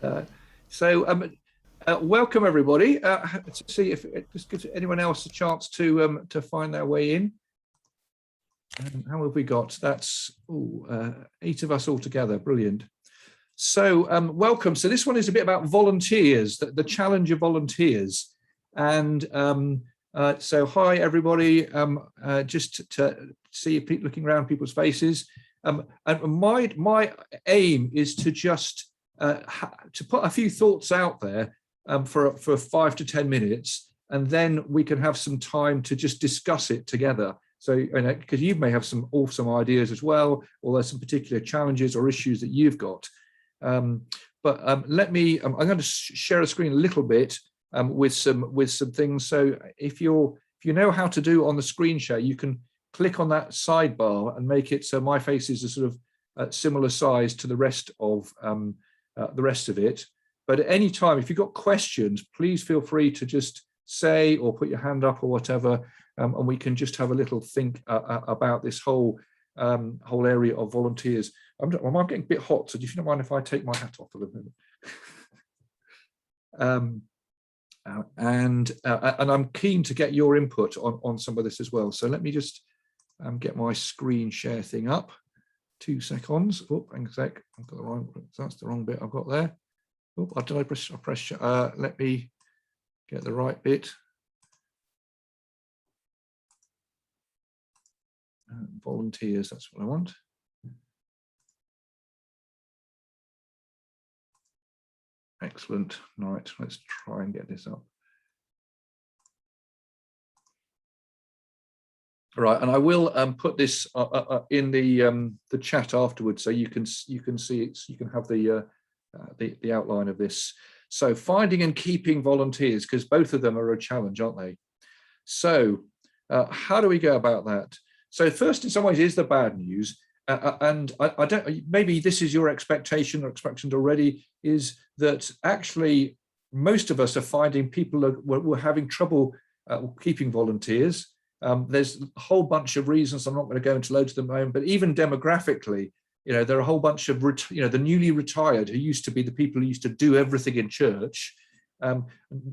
Uh, welcome everybody. To see if it just gives anyone else a chance to find their way in. How have we got? That's 8 of us all together. Brilliant. So welcome. So this one is a bit about volunteers, the challenge of volunteers. And so hi everybody. Just to see people looking around people's faces. And my aim is to just to put a few thoughts out there for 5 to 10 minutes, and then we can have some time to just discuss it together. So, because you may have some awesome ideas as well, or there's some particular challenges or issues that you've got. Let me. I'm going to share a screen a little bit with some things. So, if you know how to do on the screen share, you can click on that sidebar and make it so my face is a sort of similar size to the rest of it. But at any time, if you've got questions, please feel free to just say or put your hand up or whatever, and we can just have a little think about this whole area of volunteers. I'm getting a bit hot, so if you don't mind if I take my hat off a little bit. And I'm keen to get your input on some of this as well. So let me just get my screen share thing up. 2 seconds. Oh, hang on a sec. I've got the wrong. That's the wrong bit I've got there. Oh, I press. Let me get the right bit. Volunteers. That's what I want. Excellent. Right. Let's try and get this up. Right, and I will put this in the chat afterwards, so you can see it. You can have the outline of this. So, finding and keeping volunteers, because both of them are a challenge, aren't they? So, how do we go about that? So, first, in some ways, is the bad news, and I don't. Maybe this is your expectation or expectation already. Is that actually most of us are finding we're having trouble keeping volunteers. There's a whole bunch of reasons. I'm not going to go into loads of them at the moment, but even demographically, there are a whole bunch of, the newly retired who used to be the people who used to do everything in church.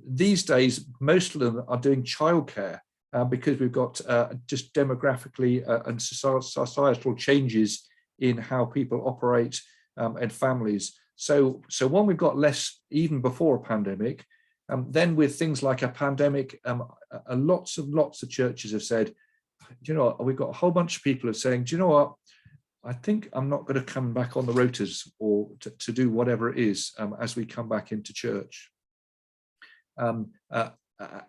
These days, most of them are doing childcare because we've got just demographically and societal changes in how people operate and families. So when we've got less, even before a pandemic, then with things like a pandemic, lots of churches have said, do you know what, we've got a whole bunch of people are saying, do you know what, I think I'm not going to come back on the rotas or to do whatever it is as we come back into church. And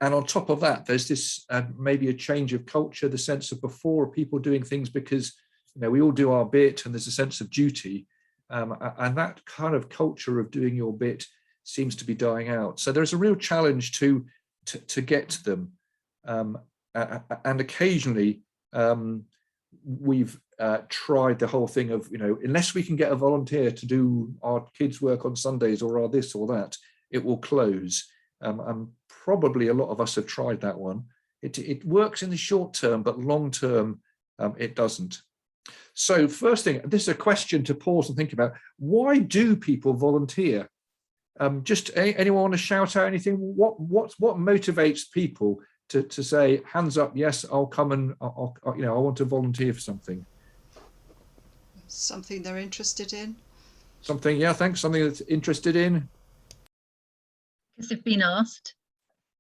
on top of that, there's this maybe a change of culture, the sense of before people doing things because we all do our bit and there's a sense of duty, and that kind of culture of doing your bit seems to be dying out. So there's a real challenge to get to them, and occasionally we've tried the whole thing of unless we can get a volunteer to do our kids' work on Sundays or our this or that, it will close. And probably a lot of us have tried that one. It works in the short term, but long term it doesn't. So first thing, this is a question to pause and think about. Why do people volunteer? Just anyone want to shout out anything? What motivates people to say, hands up, yes, I'll come and I want to volunteer for something. Something they're interested in. Something, yeah, thanks. Something that's interested in. Because they've been asked.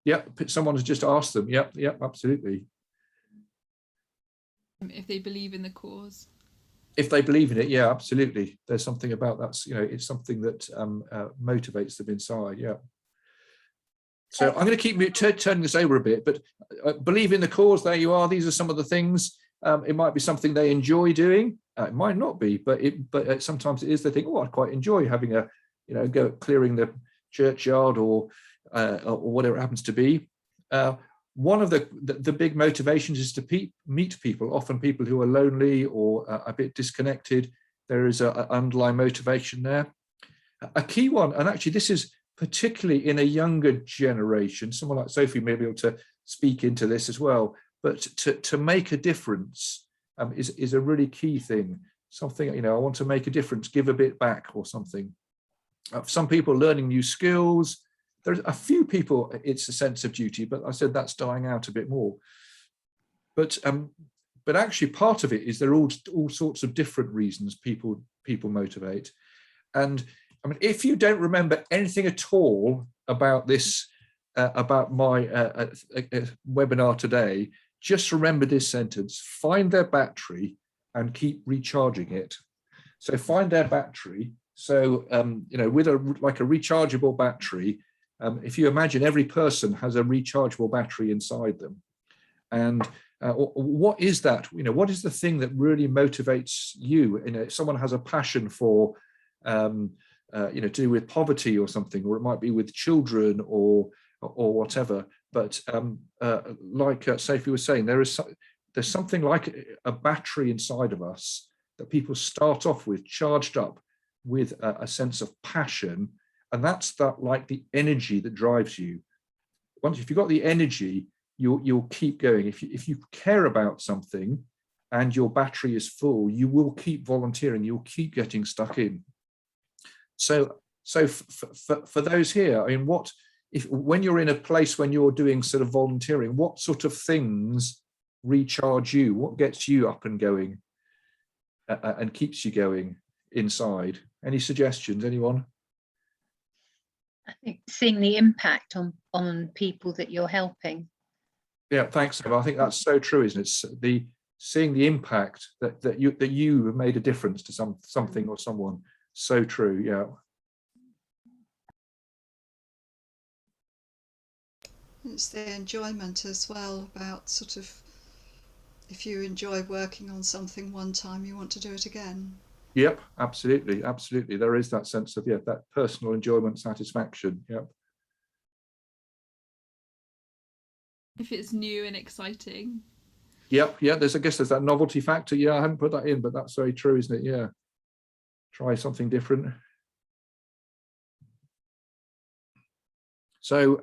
Yeah, someone has just asked them. Yep, absolutely. If they believe in the cause. If they believe in it, yeah, absolutely. There's something about that. It's something that motivates them inside. Yeah. So I'm going to keep turning this over a bit, but believe in the cause. There you are. These are some of the things. It might be something they enjoy doing. It might not be, but sometimes it is. They think, oh, I'd quite enjoy having go clearing the churchyard or whatever it happens to be. One of the big motivations is to meet people, often people who are lonely or a bit disconnected. There is an underlying motivation there. A key one, and actually this is particularly in a younger generation, someone like Sophie may be able to speak into this as well, but to make a difference is a really key thing. Something, I want to make a difference, give a bit back or something. Some people learning new skills. There's a few people, it's a sense of duty, but I said that's dying out a bit more. But actually part of it is there are all sorts of different reasons people motivate. And I mean, if you don't remember anything at all about this, about my webinar today, just remember this sentence: find their battery and keep recharging it. So find their battery. So, you know, with like a rechargeable battery, if you imagine every person has a rechargeable battery inside them. And what is that? You know, what is the thing that really motivates you? You know, if someone has a passion for, you know, to do with poverty or something, or it might be with children or whatever. But like Sophie was saying, there's something like a battery inside of us that people start off with, charged up with a sense of passion, and that's like the energy that drives you. Once if you've got the energy, you'll keep going. If you care about something and your battery is full, you will keep volunteering. You'll keep getting stuck in. So for those here, I mean, when you're in a place when you're doing sort of volunteering, what sort of things recharge you? What gets you up and going and keeps you going inside? Any suggestions, anyone? I think seeing the impact on people that you're helping. Yeah, thanks, Emma. I think that's so true, isn't it? Seeing the impact that you have made a difference to something or someone. So true, yeah. It's the enjoyment as well, about sort of, if you enjoy working on something one time, you want to do it again. Yep, absolutely, absolutely. There is that sense of, yeah, that personal enjoyment, satisfaction. Yep. If it's new and exciting. Yep, yeah. I guess there's that novelty factor. Yeah, I hadn't put that in, but that's very true, isn't it? Yeah. Try something different. So,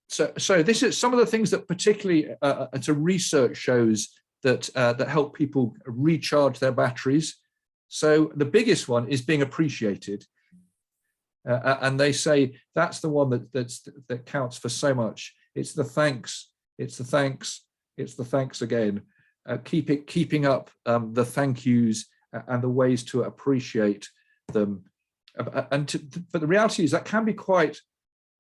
so this is some of the things that particularly research shows that help people recharge their batteries. So the biggest one is being appreciated, and they say that's the one that counts for so much. It's the thanks. It's the thanks. It's the thanks again. Keeping up the thank yous and the ways to appreciate them. But the reality is that can be quite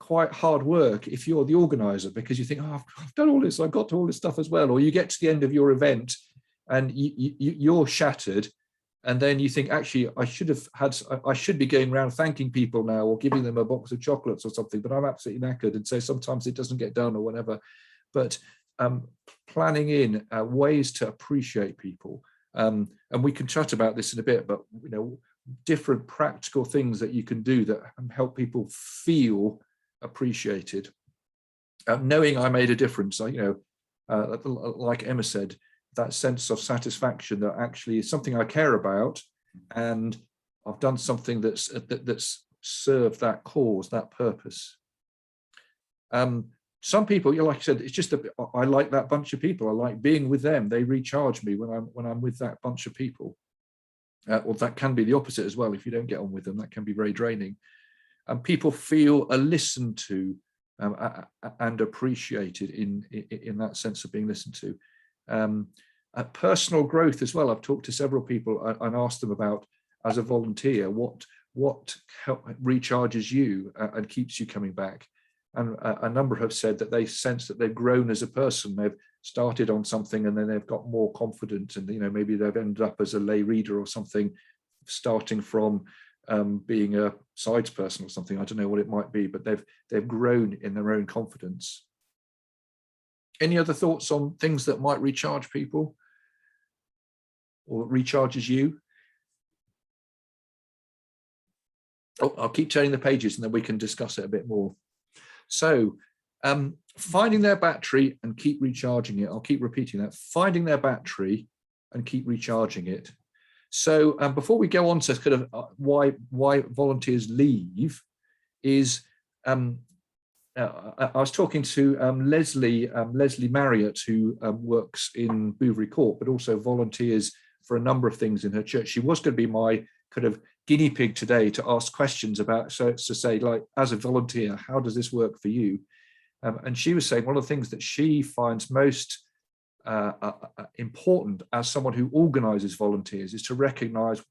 hard work if you're the organizer, because you think, oh, I've done all this, I've got to all this stuff as well. Or you get to the end of your event and you're shattered, and then you think, actually, I should be going around thanking people now, or giving them a box of chocolates or something, but I'm absolutely knackered. And so sometimes it doesn't get done or whatever. But planning in ways to appreciate people. And we can chat about this in a bit, but you know, different practical things that you can do that help people feel appreciated. Knowing I made a difference, you know, like Emma said, that sense of satisfaction that actually is something I care about, and I've done something that's served that cause, that purpose. Some people, you know, like I said, it's just I like that bunch of people. I like being with them. They recharge me when I'm with that bunch of people. Or that can be the opposite as well. If you don't get on with them, that can be very draining. And people feel listened to and appreciated in that sense of being listened to. Personal growth as well. I've talked to several people and asked them about, as a volunteer, what recharges you and keeps you coming back. And a number have said that they sense that they've grown as a person. They've started on something and then they've got more confident, and you know, maybe they've ended up as a lay reader or something, starting from being a sides person or something. I don't know what it might be, but they've grown in their own confidence. Any other thoughts on things that might recharge people or recharges you? Oh, I'll keep turning the pages and then we can discuss it a bit more. So finding their battery and keep recharging it. I'll keep repeating that. Finding their battery and keep recharging it. So before we go on to kind of why volunteers leave, is I was talking to Leslie Marriott, who works in Bouverie Court, but also volunteers for a number of things in her church. She was going to be my kind of guinea pig today to ask questions about, so it's to say, like, as a volunteer, how does this work for you? And she was saying one of the things that she finds most important as someone who organizes volunteers is to recognize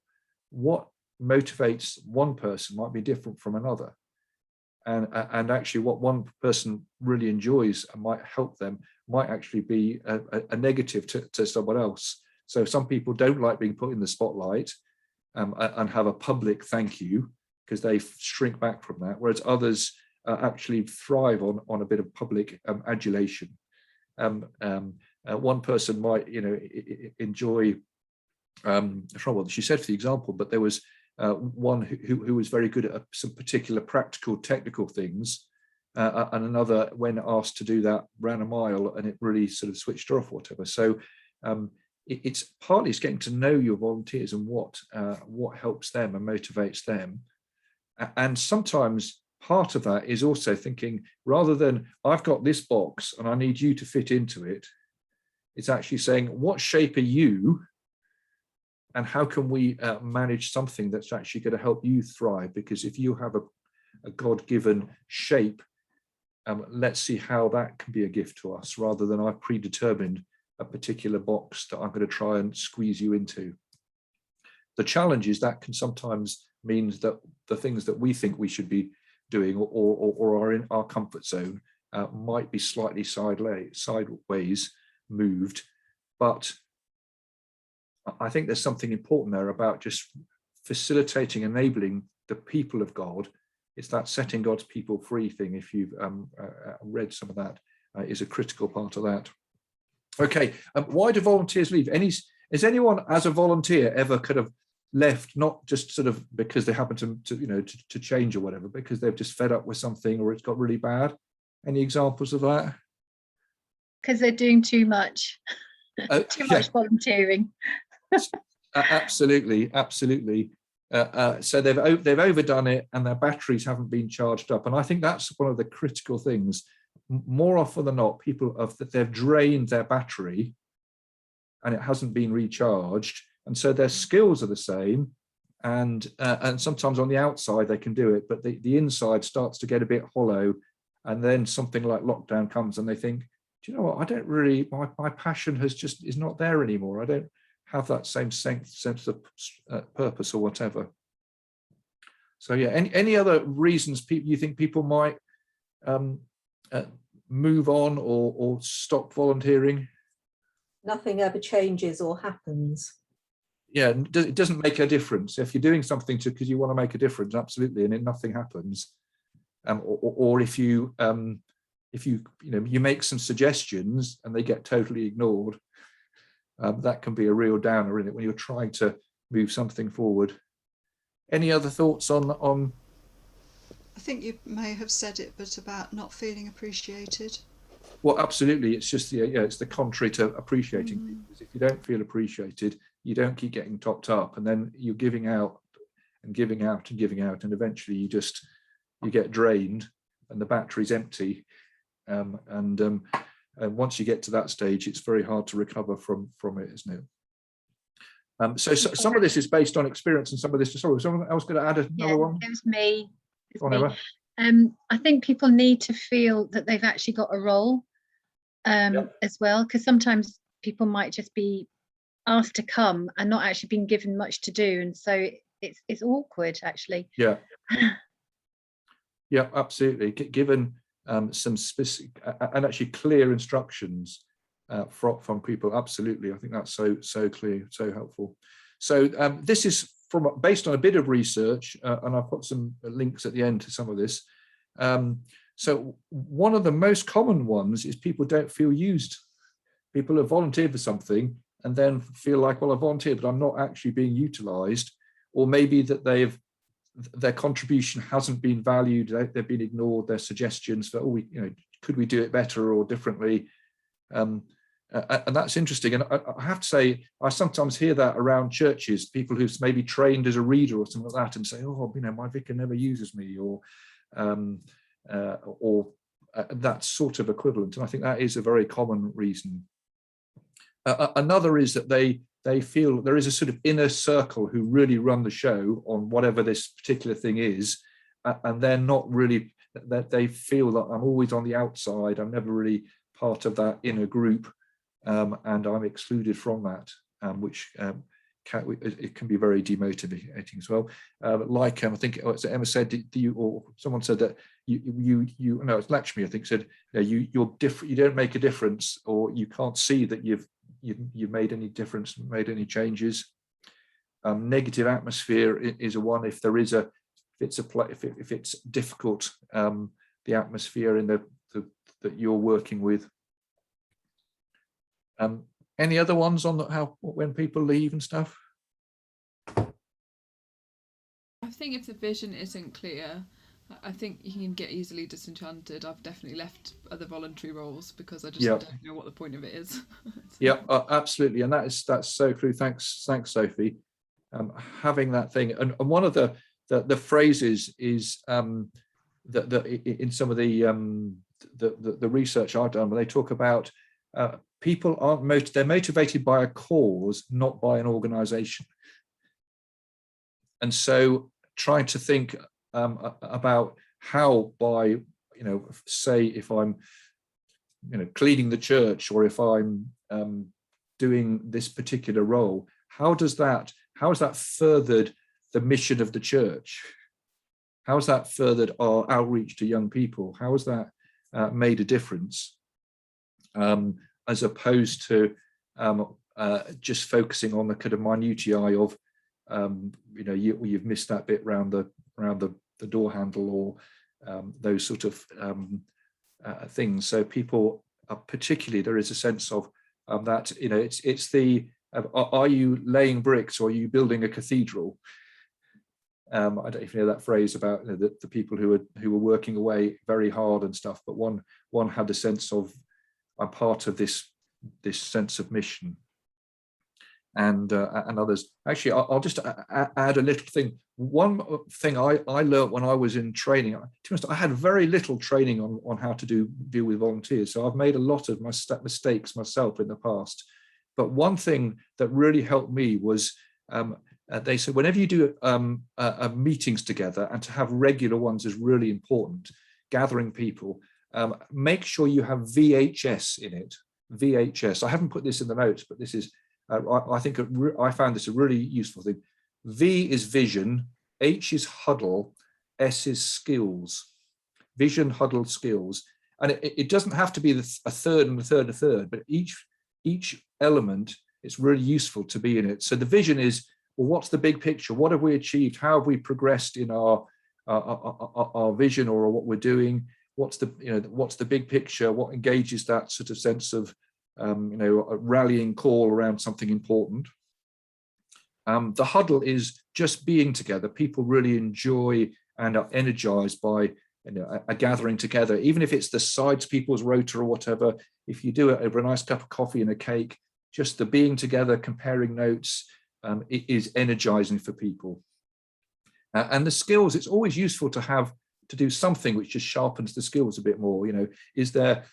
what motivates one person might be different from another. And actually what one person really enjoys and might help them might actually be a negative to someone else. So some people don't like being put in the spotlight and have a public thank you because they shrink back from that, whereas others actually thrive on a bit of public adulation. One person might, enjoy, I don't know what she said for the example, but there was one who was very good at some particular practical, technical things, and another, when asked to do that, ran a mile, and it really sort of switched her off, or whatever. So it's partly it's getting to know your volunteers and what helps them and motivates them, and sometimes part of that is also thinking, rather than I've got this box and I need you to fit into it, it's actually saying, what shape are you? And how can we manage something that's actually going to help you thrive? Because if you have a God-given shape, let's see how that can be a gift to us, rather than I've predetermined a particular box that I'm going to try and squeeze you into. The challenge is that can sometimes mean that the things that we think we should be doing or are in our comfort zone might be slightly sideways moved. But I think there's something important there about just facilitating, enabling the people of God. It's that setting God's people free thing. If you've read some of that, is a critical part of that. Okay, why do volunteers leave? Is anyone as a volunteer ever kind of left, not just sort of because they happen to change or whatever, because they've just fed up with something or it's got really bad? Any examples of that? Because they're doing too much. Too much volunteering. Absolutely. So they've overdone it, and their batteries haven't been charged up. And I think that's one of the critical things. More often than not, they've drained their battery, and it hasn't been recharged. And so their skills are the same, and sometimes on the outside they can do it, but the inside starts to get a bit hollow. And then something like lockdown comes, and they think, do you know what? I don't really. My passion is not there anymore. I don't have that same sense of purpose or whatever. So yeah, any other reasons you think people might move on or stop volunteering? Nothing ever changes or happens. Yeah, it doesn't make a difference. If you're doing something because you want to make a difference, absolutely, and nothing happens. Or if you make some suggestions and they get totally ignored, that can be a real downer, isn't it, when you're trying to move something forward. Any other thoughts on? I think you may have said it, but about not feeling appreciated. Well, absolutely. It's just it's the contrary to appreciating things. If you don't feel appreciated, you don't keep getting topped up, and then you're giving out and giving out and giving out, and eventually you get drained and the battery's empty. And once you get to that stage, it's very hard to recover from it, isn't it? So some of this is based on experience, and some of this. Sorry, someone else going to add another one? It was me. Me. I think people need to feel that they've actually got a role as well, because sometimes people might just be asked to come and not actually being given much to do, and so it's awkward actually. Yeah. Yeah, absolutely. Given some specific and actually clear instructions from people, absolutely. I think that's so clear, so helpful. So this is based on a bit of research, and I've put some links at the end to some of this. So one of the most common ones is people don't feel used. People have volunteered for something and then feel like, well, I volunteered, but I'm not actually being utilised, or maybe that their contribution hasn't been valued, they've been ignored, their suggestions for, could we do it better or differently? And that's interesting. And I have to say, I sometimes hear that around churches, people who've maybe trained as a reader or something like that, and say, oh, my vicar never uses me, or that sort of equivalent. And I think that is a very common reason. Another is that they they feel there is a sort of inner circle who really run the show on whatever this particular thing is, and they're not really, that they feel that I'm always on the outside, I'm never really part of that inner group, and I'm excluded from that, which it can be very demotivating as well. Like I think Emma said, or someone said that you no, it's Lakshmi I think said, you're different, you don't make a difference, or you can't see that you've made any difference, made any changes. Negative atmosphere is a one. If there is if it's difficult, the atmosphere in that you're working with. Any other ones on when people leave and stuff? I think if the vision isn't clear, I think you can get easily disenchanted. I've definitely left other voluntary roles because I just don't know what the point of it is. Yeah, absolutely, and that's so true. Thanks, Sophie. Having that thing, and one of the phrases is that in some of the research I've done, where they talk about people aren't they're motivated by a cause, not by an organization. And so trying to think about how, by, say if I'm, cleaning the church, or if I'm doing this particular role, how has that furthered the mission of the church? How has that furthered our outreach to young people? How has that made a difference? As opposed to just focusing on the kind of minutiae of, you've missed that bit around the door handle, or those sort of things. So people, particularly, there is a sense of that, it's the, are you laying bricks or are you building a cathedral? I don't know if you know that phrase about the people who were working away very hard and stuff, but one had the sense of, I'm part of this sense of mission. And others. Actually, I'll just add a little thing. One thing I learned when I was in training, to be honest, I had very little training on how to deal with volunteers. So I've made a lot of my mistakes myself in the past. But one thing that really helped me was, they said, whenever you do meetings together, and to have regular ones is really important, gathering people, make sure you have VHS in it. VHS. I haven't put this in the notes, but this is, I think I found this a really useful thing. V is vision, H is huddle, S is skills. Vision, huddle, skills. And it doesn't have to be a third and a third and a third, but each element, it's really useful to be in it. So the vision is, well, what's the big picture? What have we achieved? How have we progressed in our vision, or what we're doing? What's the big picture? What engages that sort of sense of a rallying call around something important? The huddle is just being together. People really enjoy and are energized by a gathering together, even if it's the sides people's rota or whatever. If you do it over a nice cup of coffee and a cake, just the being together, comparing notes, it is energizing for people. And the skills, it's always useful to do something which just sharpens the skills a bit more. Is there,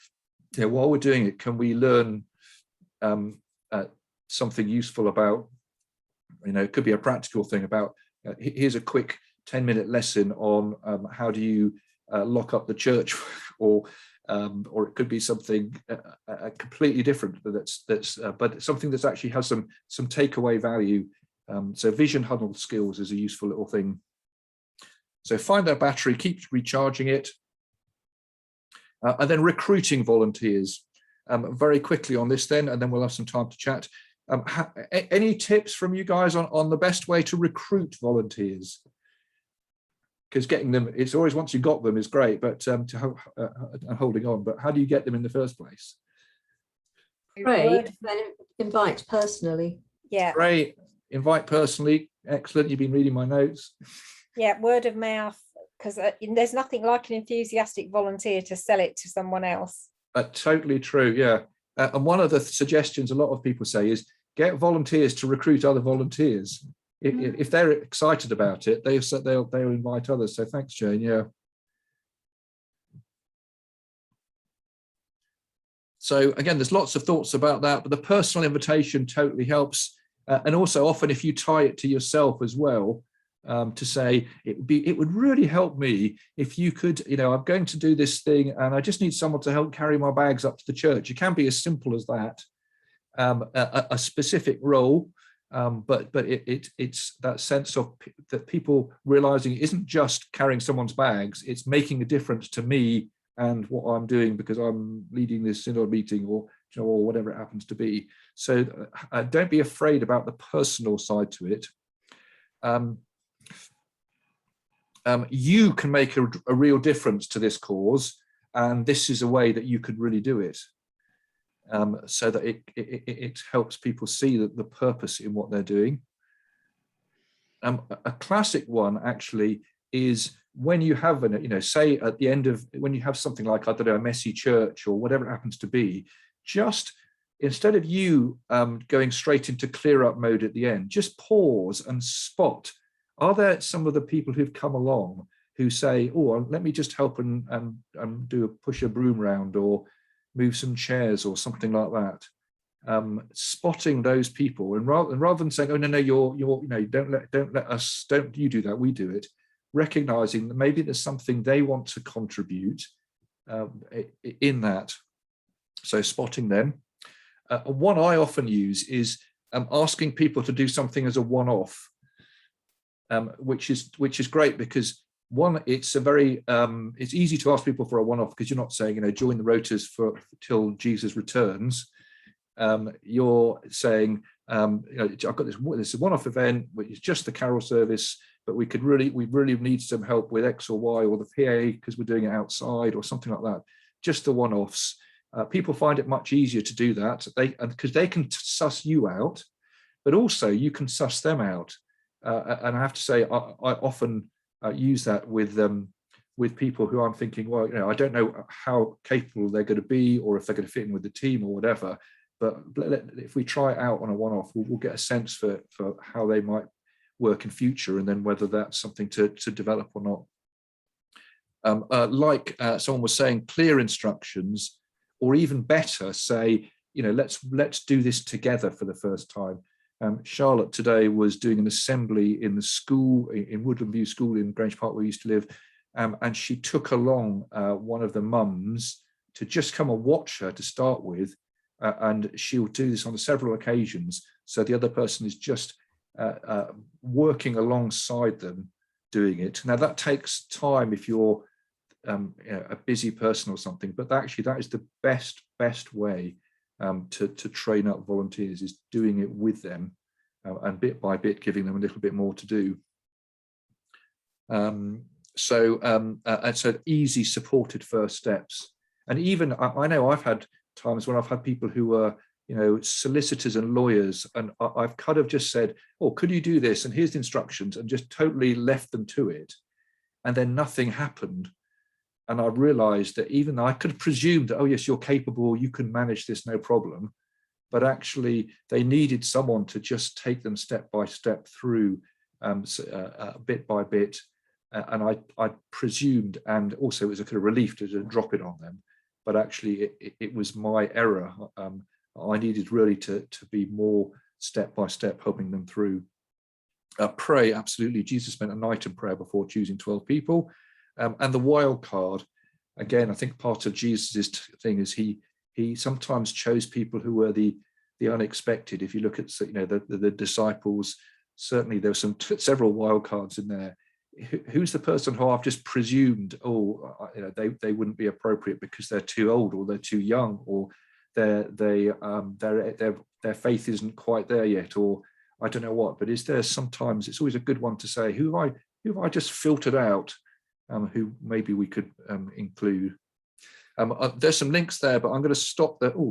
while we're doing it, can we learn something useful about, it could be a practical thing about, here's a quick 10-minute lesson on how do you lock up the church, or it could be something completely different, but something that actually has some takeaway value. So vision, huddle, skills is a useful little thing. So find that battery, keep recharging it, and then recruiting volunteers. Very quickly on this then, and then we'll have some time to chat. Any tips from you guys on the best way to recruit volunteers? Because getting them, it's always, once you got them is great, but holding on, but how do you get them in the first place? Great, then invite personally. Yeah. Great, invite personally. Excellent, you've been reading my notes. Yeah, word of mouth, because there's nothing like an enthusiastic volunteer to sell it to someone else. Totally true, yeah. And one of the suggestions a lot of people say is get volunteers to recruit other volunteers. If they're excited about it, they'll invite others. So thanks, Jane. Yeah. So again, there's lots of thoughts about that, but the personal invitation totally helps. And also often if you tie it to yourself as well, to say it would really help me if you could, I'm going to do this thing and I just need someone to help carry my bags up to the church. It can be as simple as that, a specific role, but it's that sense of that people realizing it isn't just carrying someone's bags, it's making a difference to me and what I'm doing because I'm leading this synod meeting or whatever it happens to be. So don't be afraid about the personal side to it. You can make a real difference to this cause, and this is a way that you could really do it, so that it helps people see that the purpose in what they're doing. A classic one actually is when you have say at the end of, when you have something like, I don't know, a messy church or whatever it happens to be, just instead of you going straight into clear up mode at the end, just pause and spot. Are there some of the people who've come along who say, oh, let me just help and push a broom around or move some chairs or something like that? Spotting those people, and rather than saying, oh no, don't let us, don't you do that, we do it. Recognizing that maybe there's something they want to contribute in that. So spotting them. One I often use is asking people to do something as a one-off. Which is great because one, it's a very it's easy to ask people for a one-off because you're not saying join the rotas till Jesus returns. You're saying I've got this one-off event which is just the carol service, but we really need some help with X or Y or the PA because we're doing it outside or something like that. Just the one-offs. People find it much easier to do that because they can suss you out, but also you can suss them out. And I have to say, I often use that with people who I'm thinking, well, I don't know how capable they're going to be or if they're going to fit in with the team or whatever. But if we try it out on a one-off, we'll get a sense for how they might work in future, and then whether that's something to develop or not. Like someone was saying, clear instructions, or even better, say, let's do this together for the first time. Charlotte today was doing an assembly in the school, in Woodland View School in Grange Park where we used to live, and she took along one of the mums to just come and watch her to start with, and she'll do this on several occasions. So the other person is just working alongside them doing it. Now that takes time if you're a busy person or something, but actually that is the best way to train up volunteers, is doing it with them and bit by bit giving them a little bit more to do. And so easy supported first steps. And even I know I've had times when I've had people who were solicitors and lawyers, and I've kind of just said, oh, could you do this, and here's the instructions, and just totally left them to it, and then nothing happened. And I realized that even though I could have presumed that, oh yes, you're capable, you can manage this, no problem. But actually they needed someone to just take them step by step through, bit by bit. And I presumed, and also it was a kind of relief to drop it on them. But actually it was my error. I needed really to be more step by step, helping them through. Pray, absolutely. Jesus spent a night in prayer before choosing 12 people. And the wild card, again, I think part of Jesus's thing is he sometimes chose people who were the unexpected. If you look at the disciples, certainly there were several wild cards in there. Who's the person who I've just presumed, they wouldn't be appropriate because they're too old or they're too young, or their faith isn't quite there yet, or I don't know what. But is there sometimes, it's always a good one to say, who have I just filtered out, who maybe we could include. There's some links there, but I'm going to stop there. Oh,